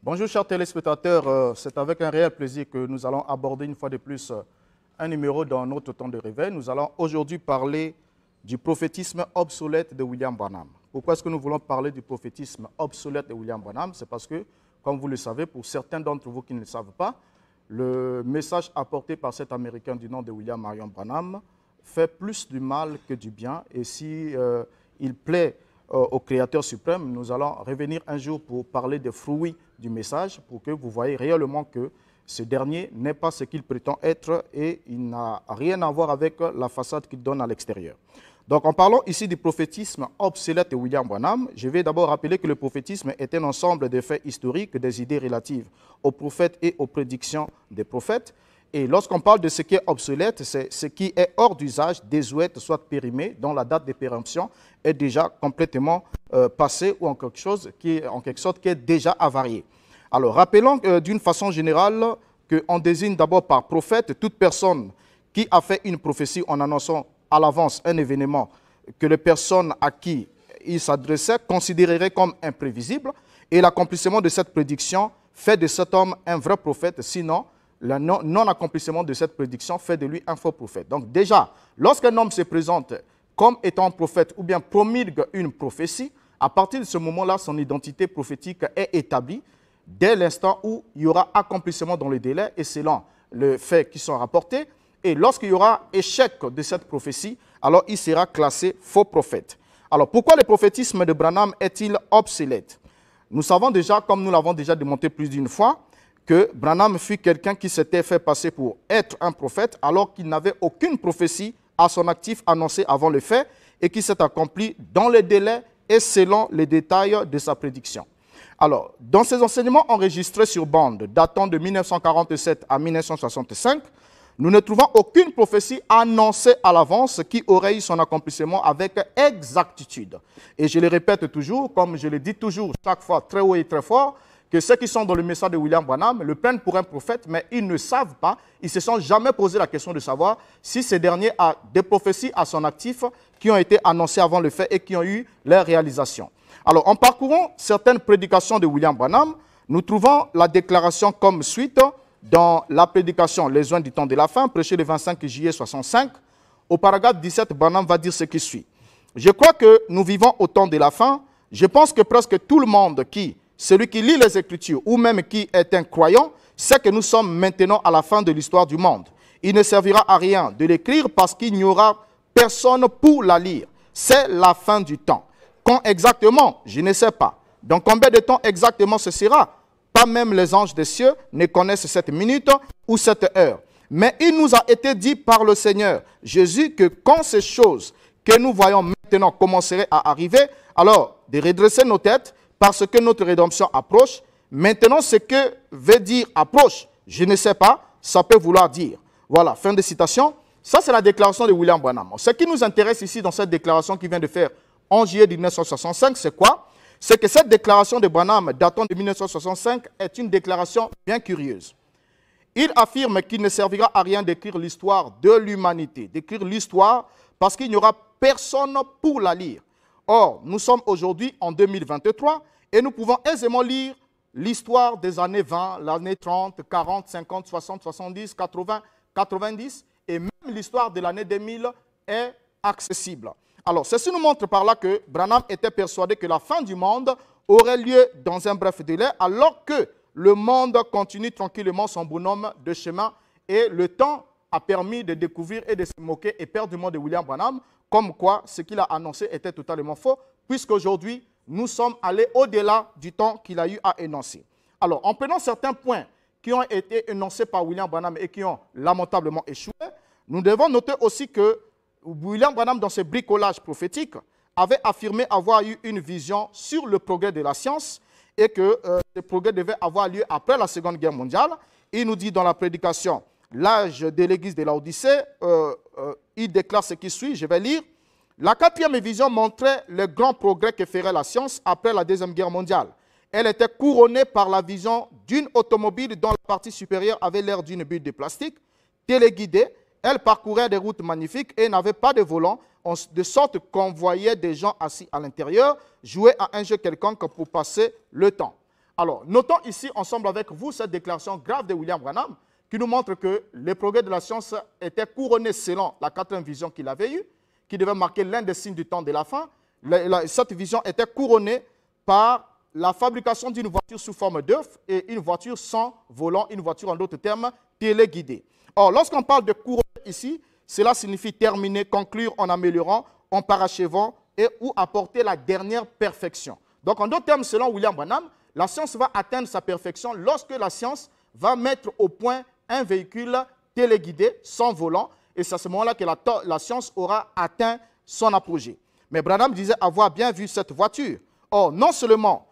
Bonjour chers téléspectateurs, c'est avec un réel plaisir que nous allons aborder une fois de plus un numéro dans notre temps de réveil. Nous allons aujourd'hui parler du prophétisme obsolète de William Branham. Pourquoi est-ce que nous voulons parler du prophétisme obsolète de William Branham? C'est parce que, comme vous le savez, pour certains d'entre vous qui ne le savent pas, le message apporté par cet Américain du nom de William Marion Branham fait plus du mal que du bien. Et si il plaît au Créateur suprême, nous allons revenir un jour pour parler des fruits du message, pour que vous voyez réellement que ce dernier n'est pas ce qu'il prétend être et il n'a rien à voir avec la façade qu'il donne à l'extérieur. Donc en parlant ici du prophétisme obsolète de William Branham, je vais d'abord rappeler que le prophétisme est un ensemble de faits historiques, des idées relatives aux prophètes et aux prédictions des prophètes. Et lorsqu'on parle de ce qui est obsolète, c'est ce qui est hors d'usage, désuet, soit périmé, dont la date de péremption est déjà complètement passée ou en quelque sorte qui est déjà avariée. Alors, rappelons d'une façon générale qu'on désigne d'abord par prophète toute personne qui a fait une prophétie en annonçant à l'avance un événement que les personnes à qui il s'adressait considéreraient comme imprévisible, et l'accomplissement de cette prédiction fait de cet homme un vrai prophète, sinon le non-accomplissement de cette prédiction fait de lui un faux prophète. Donc déjà, lorsqu'un homme se présente comme étant prophète ou bien promulgue une prophétie, à partir de ce moment-là, son identité prophétique est établie dès l'instant où il y aura accomplissement dans le délai et selon les faits qui sont rapportés. Et lorsqu'il y aura échec de cette prophétie, alors il sera classé faux prophète. Alors pourquoi le prophétisme de Branham est-il obsolète? Nous savons déjà, comme nous l'avons déjà démontré plus d'une fois, que Branham fut quelqu'un qui s'était fait passer pour être un prophète alors qu'il n'avait aucune prophétie à son actif annoncée avant le fait et qui s'est accompli dans les délais et selon les détails de sa prédiction. Alors, dans ses enseignements enregistrés sur bande datant de 1947 à 1965, nous ne trouvons aucune prophétie annoncée à l'avance qui aurait eu son accomplissement avec exactitude. Et je le répète toujours, comme je le dis toujours chaque fois très haut et très fort, que ceux qui sont dans le message de William Branham le prennent pour un prophète, mais ils ne savent pas, ils ne se sont jamais posé la question de savoir si ce dernier a des prophéties à son actif qui ont été annoncées avant le fait et qui ont eu leur réalisation. Alors, en parcourant certaines prédications de William Branham, nous trouvons la déclaration comme suite dans la prédication « Les oins du temps de la fin », prêchée le 25 juillet 65. Au paragraphe 17, Branham va dire ce qui suit. « Je crois que nous vivons au temps de la fin. Je pense que presque tout le monde celui qui lit les Écritures ou même qui est un croyant, sait que nous sommes maintenant à la fin de l'histoire du monde. Il ne servira à rien de l'écrire parce qu'il n'y aura personne pour la lire. C'est la fin du temps. Quand exactement? Je ne sais pas. Dans combien de temps exactement ce sera? Pas même les anges des cieux ne connaissent cette minute ou cette heure. Mais il nous a été dit par le Seigneur Jésus que quand ces choses que nous voyons maintenant commenceraient à arriver, alors de redresser nos têtes, parce que notre rédemption approche. Maintenant, ce que veut dire approche, je ne sais pas, ça peut vouloir dire. Voilà, fin de citation. Ça, c'est la déclaration de William Branham. Ce qui nous intéresse ici dans cette déclaration qu'il vient de faire en juillet 1965, c'est quoi? C'est que cette déclaration de Branham datant de 1965 est une déclaration bien curieuse. Il affirme qu'il ne servira à rien d'écrire l'histoire de l'humanité, d'écrire l'histoire parce qu'il n'y aura personne pour la lire. Or, nous sommes aujourd'hui en 2023 et nous pouvons aisément lire l'histoire des années 20, l'année 30, 40, 50, 60, 70, 80, 90 et même l'histoire de l'année 2000 est accessible. Alors, ceci nous montre par là que Branham était persuadé que la fin du monde aurait lieu dans un bref délai alors que le monde continue tranquillement son bonhomme de chemin et le temps a permis de découvrir et de se moquer éperdument de William Branham, comme quoi ce qu'il a annoncé était totalement faux, puisqu'aujourd'hui, nous sommes allés au-delà du temps qu'il a eu à énoncer. Alors, en prenant certains points qui ont été énoncés par William Branham et qui ont lamentablement échoué, nous devons noter aussi que William Branham, dans ses bricolages prophétiques, avait affirmé avoir eu une vision sur le progrès de la science et que ce progrès devait avoir lieu après la Seconde Guerre mondiale. Il nous dit dans la prédication l'âge de l'église de Laodicée, il déclare ce qui suit, je vais lire. La quatrième vision montrait le grand progrès que ferait la science après la Deuxième Guerre mondiale. Elle était couronnée par la vision d'une automobile dont la partie supérieure avait l'air d'une bulle de plastique. Téléguidée, elle parcourait des routes magnifiques et n'avait pas de volant, de sorte qu'on voyait des gens assis à l'intérieur jouer à un jeu quelconque pour passer le temps. Alors, notons ici ensemble avec vous cette déclaration grave de William Branham qui nous montre que les progrès de la science étaient couronnés selon la quatrième vision qu'il avait eue, qui devait marquer l'un des signes du temps de la fin. Cette vision était couronnée par la fabrication d'une voiture sous forme d'œuf et une voiture sans volant, une voiture en d'autres termes téléguidée. Or, lorsqu'on parle de couronner ici, cela signifie terminer, conclure en améliorant, en parachevant et ou apporter la dernière perfection. Donc, en d'autres termes, selon William Branham, la science va atteindre sa perfection lorsque la science va mettre au point un véhicule téléguidé sans volant, et c'est à ce moment-là que la science aura atteint son apogée. Mais Branham disait avoir bien vu cette voiture. Or, non seulement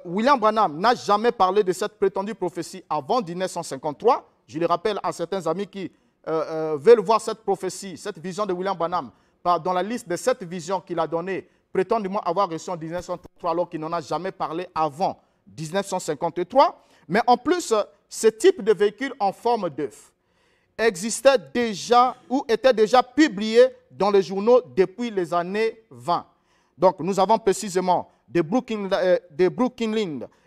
William Branham n'a jamais parlé de cette prétendue prophétie avant 1953, je le rappelle à certains amis qui veulent voir cette prophétie, cette vision de William Branham, dans la liste de 7 visions qu'il a données, prétendument avoir reçu en 1953 alors qu'il n'en a jamais parlé avant 1953. Mais en plus, ce type de véhicule en forme d'œuf existait déjà ou était déjà publié dans les journaux depuis les années 20. Donc, nous avons précisément The Brooklyn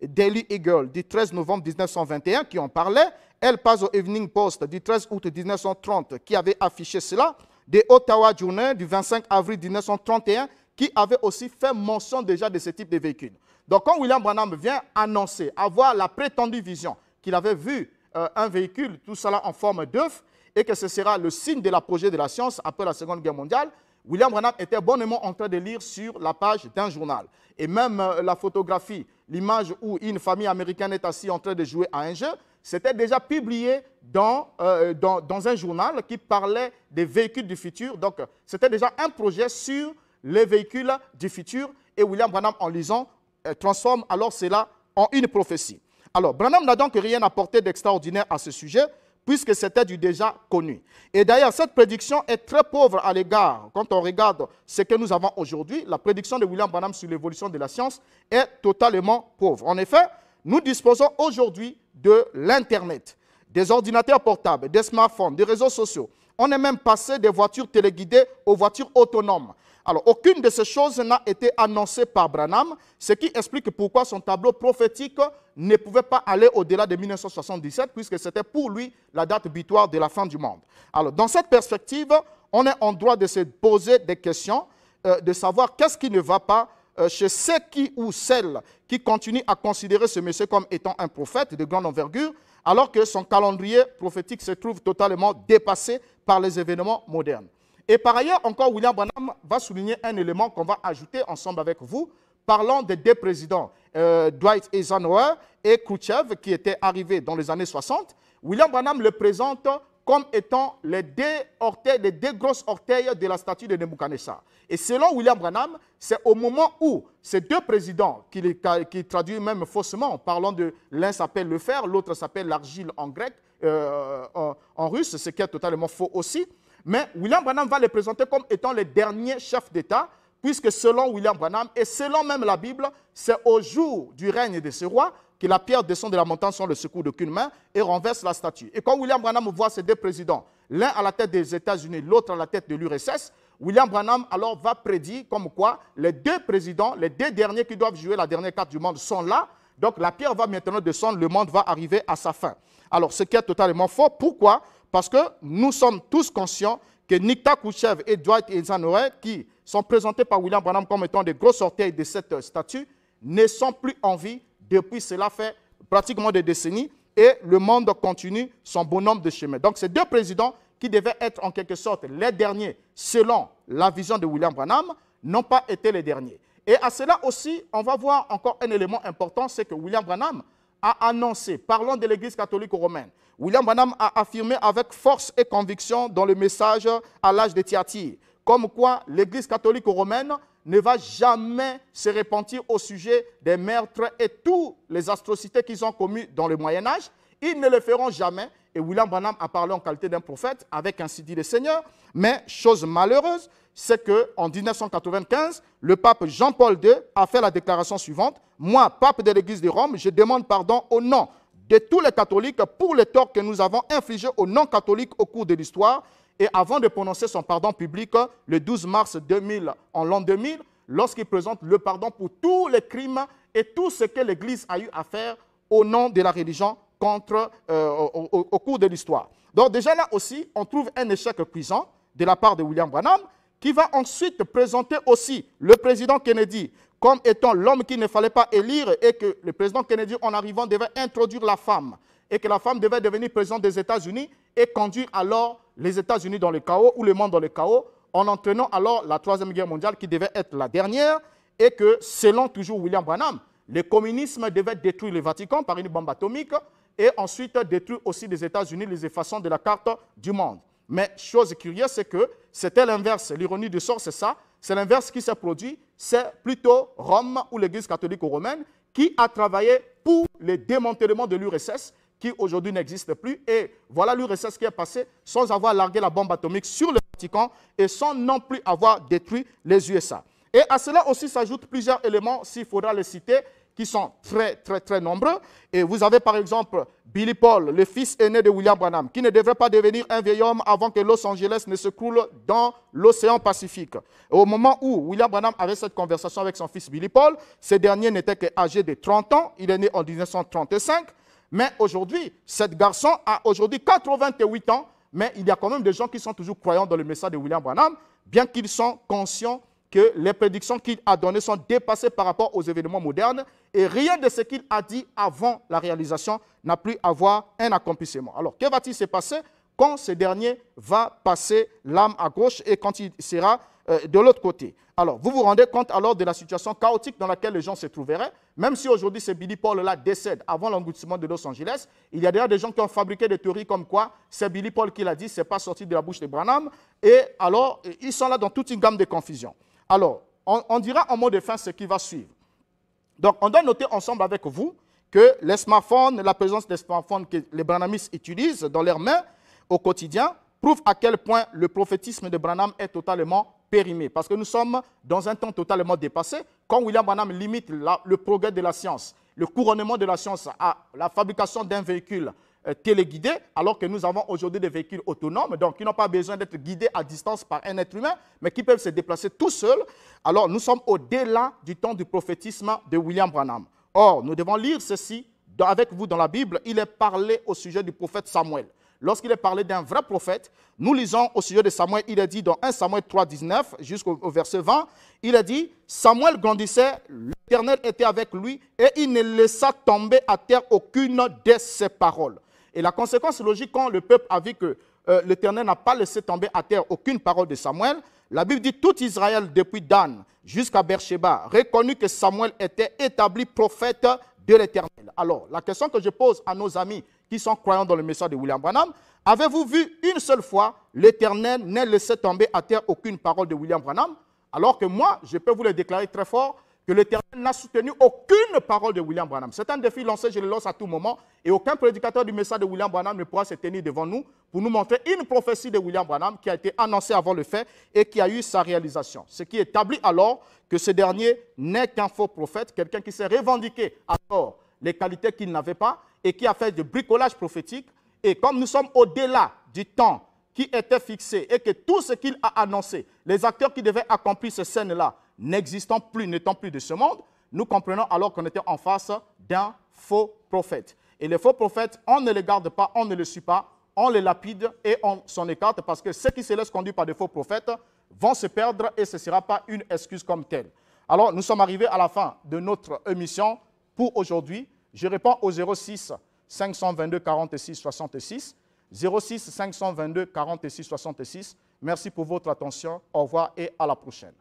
Daily Eagle du 13 novembre 1921 qui en parlait. Elle passe au Evening Post du 13 août 1930 qui avait affiché cela. The Ottawa Journal du 25 avril 1931 qui avait aussi fait mention déjà de ce type de véhicule. Donc, quand William Branham vient annoncer avoir la prétendue vision qu'il avait vu un véhicule, tout cela en forme d'œuf, et que ce sera le signe de l'apogée de la science après la Seconde Guerre mondiale, William Branham était bonnement en train de lire sur la page d'un journal. Et même la photographie, l'image où une famille américaine est assise en train de jouer à un jeu, c'était déjà publié dans un journal qui parlait des véhicules du futur. Donc, c'était déjà un projet sur les véhicules du futur. Et William Branham, en lisant, transforme alors cela en une prophétie. Alors, Branham n'a donc rien apporté d'extraordinaire à ce sujet, puisque c'était du déjà connu. Et d'ailleurs, cette prédiction est très pauvre à l'égard, quand on regarde ce que nous avons aujourd'hui, la prédiction de William Branham sur l'évolution de la science est totalement pauvre. En effet, nous disposons aujourd'hui de l'Internet, des ordinateurs portables, des smartphones, des réseaux sociaux. On est même passé des voitures téléguidées aux voitures autonomes. Alors, aucune de ces choses n'a été annoncée par Branham, ce qui explique pourquoi son tableau prophétique ne pouvait pas aller au-delà de 1977, puisque c'était pour lui la date butoir de la fin du monde. Alors, dans cette perspective, on est en droit de se poser des questions, de savoir qu'est-ce qui ne va pas chez ceux qui ou celles qui continuent à considérer ce monsieur comme étant un prophète de grande envergure, alors que son calendrier prophétique se trouve totalement dépassé par les événements modernes. Et par ailleurs, encore, William Branham va souligner un élément qu'on va ajouter ensemble avec vous, parlant des deux présidents, Dwight Eisenhower et Khrouchtchev, qui étaient arrivés dans les années 60. William Branham le présente comme étant les deux grosses orteils de la statue de Nebuchadnezzar. Et selon William Branham, c'est au moment où ces deux présidents, qui traduit même faussement, en parlant de l'un s'appelle le fer, l'autre s'appelle l'argile en grec, en russe, ce qui est totalement faux aussi. Mais William Branham va les présenter comme étant les derniers chefs d'État, puisque selon William Branham et selon même la Bible, c'est au jour du règne de ce roi que la pierre descend de la montagne sans le secours d'aucune main et renverse la statue. Et quand William Branham voit ces deux présidents, l'un à la tête des États-Unis, l'autre à la tête de l'URSS, William Branham alors va prédire comme quoi les deux présidents, les deux derniers qui doivent jouer la dernière carte du monde sont là. Donc la pierre va maintenant descendre, le monde va arriver à sa fin. Alors ce qui est totalement faux. Pourquoi ? Parce que nous sommes tous conscients que Nikita Khrouchtchev et Dwight Eisenhower, qui sont présentés par William Branham comme étant des gros orteils de cette statue, ne sont plus en vie depuis cela fait pratiquement des décennies et le monde continue son bonhomme de chemin. Donc ces deux présidents qui devaient être en quelque sorte les derniers selon la vision de William Branham n'ont pas été les derniers. Et à cela aussi, on va voir encore un élément important, c'est que William Branham a annoncé, parlant de l'Église catholique romaine, William Branham a affirmé avec force et conviction dans le message à l'âge de Thyatire, comme quoi l'Église catholique romaine ne va jamais se repentir au sujet des meurtres et toutes les atrocités qu'ils ont commis dans le Moyen-Âge. Ils ne le feront jamais. Et William Branham a parlé en qualité d'un prophète, avec ainsi dit le Seigneur. Mais chose malheureuse, c'est qu'en 1995, le pape Jean-Paul II a fait la déclaration suivante. Moi, pape de l'Église de Rome, je demande pardon au nom de tous les catholiques pour les torts que nous avons infligés aux non-catholiques au cours de l'histoire. Et avant de prononcer son pardon public le 12 mars 2000, en l'an 2000, lorsqu'il présente le pardon pour tous les crimes et tout ce que l'Église a eu à faire au nom de la religion au cours de l'histoire. Donc déjà là aussi, on trouve un échec cuisant de la part de William Branham, qui va ensuite présenter aussi le président Kennedy comme étant l'homme qu'il ne fallait pas élire et que le président Kennedy, en arrivant, devait introduire la femme et que la femme devait devenir présidente des États-Unis et conduire alors les États-Unis dans le chaos ou le monde dans le chaos, en entraînant alors la Troisième Guerre mondiale qui devait être la dernière et que, selon toujours William Branham, le communisme devait détruire le Vatican par une bombe atomique et ensuite détruire aussi les États-Unis, les effaçant de la carte du monde. Mais chose curieuse, c'est que c'était l'inverse. L'ironie du sort, c'est ça. C'est l'inverse qui s'est produit. C'est plutôt Rome ou l'Église catholique romaine qui a travaillé pour le démantèlement de l'URSS, qui aujourd'hui n'existe plus. Et voilà l'URSS qui est passé sans avoir largué la bombe atomique sur le Vatican et sans non plus avoir détruit les USA. Et à cela aussi s'ajoutent plusieurs éléments, s'il faudra les citer, qui sont très nombreux. Et vous avez par exemple Billy Paul, le fils aîné de William Branham, qui ne devrait pas devenir un vieil homme avant que Los Angeles ne se coule dans l'océan Pacifique. Et au moment où William Branham avait cette conversation avec son fils Billy Paul, ce dernier n'était qu'âgé de 30 ans, il est né en 1935, mais aujourd'hui, ce garçon a aujourd'hui 88 ans, mais il y a quand même des gens qui sont toujours croyants dans le message de William Branham, bien qu'ils sont conscients que les prédictions qu'il a données sont dépassées par rapport aux événements modernes et rien de ce qu'il a dit avant la réalisation n'a pu avoir un accomplissement. Alors, que va-t-il se passer quand ce dernier va passer l'âme à gauche et quand il sera de l'autre côté? Alors, vous vous rendez compte alors de la situation chaotique dans laquelle les gens se trouveraient. Même si aujourd'hui ce Billy Paul-là décède avant l'engloutissement de Los Angeles, il y a déjà des gens qui ont fabriqué des théories comme quoi c'est Billy Paul qui l'a dit, ce n'est pas sorti de la bouche de Branham. Et alors, ils sont là dans toute une gamme de confusion. Alors, on dira en mot de fin ce qui va suivre. Donc, on doit noter ensemble avec vous que les smartphones, la présence des smartphones que les branhamistes utilisent dans leurs mains au quotidien, prouve à quel point le prophétisme de Branham est totalement périmé. Parce que nous sommes dans un temps totalement dépassé. Quand William Branham limite le progrès de la science, le couronnement de la science à la fabrication d'un véhicule téléguidé, alors que nous avons aujourd'hui des véhicules autonomes, donc qui n'ont pas besoin d'être guidés à distance par un être humain, mais qui peuvent se déplacer tout seuls. Alors nous sommes au-delà du temps du prophétisme de William Branham. Or, nous devons lire ceci avec vous dans la Bible. Il est parlé au sujet du prophète Samuel. Lorsqu'il est parlé d'un vrai prophète, nous lisons au sujet de Samuel, il est dit dans 1 Samuel 3, 19 jusqu'au verset 20, il est dit « Samuel grandissait, l'Éternel était avec lui et il ne laissa tomber à terre aucune de ses paroles. » Et la conséquence logique, quand le peuple a vu que l'Éternel n'a pas laissé tomber à terre aucune parole de Samuel, la Bible dit tout Israël, depuis Dan jusqu'à Beersheba, reconnut que Samuel était établi prophète de l'Éternel. Alors, la question que je pose à nos amis qui sont croyants dans le message de William Branham, avez-vous vu une seule fois l'Éternel n'ait laissé tomber à terre aucune parole de William Branham? Alors que moi, je peux vous le déclarer très fort, que l'Éternel n'a soutenu aucune parole de William Branham. C'est un défi lancé, je le lance à tout moment, et aucun prédicateur du message de William Branham ne pourra se tenir devant nous pour nous montrer une prophétie de William Branham qui a été annoncée avant le fait et qui a eu sa réalisation. Ce qui établit alors que ce dernier n'est qu'un faux prophète, quelqu'un qui s'est revendiqué à tort les qualités qu'il n'avait pas et qui a fait du bricolage prophétique. Et comme nous sommes au-delà du temps qui était fixé et que tout ce qu'il a annoncé, les acteurs qui devaient accomplir ces scènes-là, n'existant plus, n'étant plus de ce monde, nous comprenons alors qu'on était en face d'un faux prophète. Et les faux prophètes, on ne les garde pas, on ne les suit pas, on les lapide et on s'en écarte parce que ceux qui se laissent conduire par des faux prophètes vont se perdre et ce ne sera pas une excuse comme telle. Alors, nous sommes arrivés à la fin de notre émission pour aujourd'hui. Je réponds au 06 522 46 66. 06 522 46 66. Merci pour votre attention. Au revoir et à la prochaine.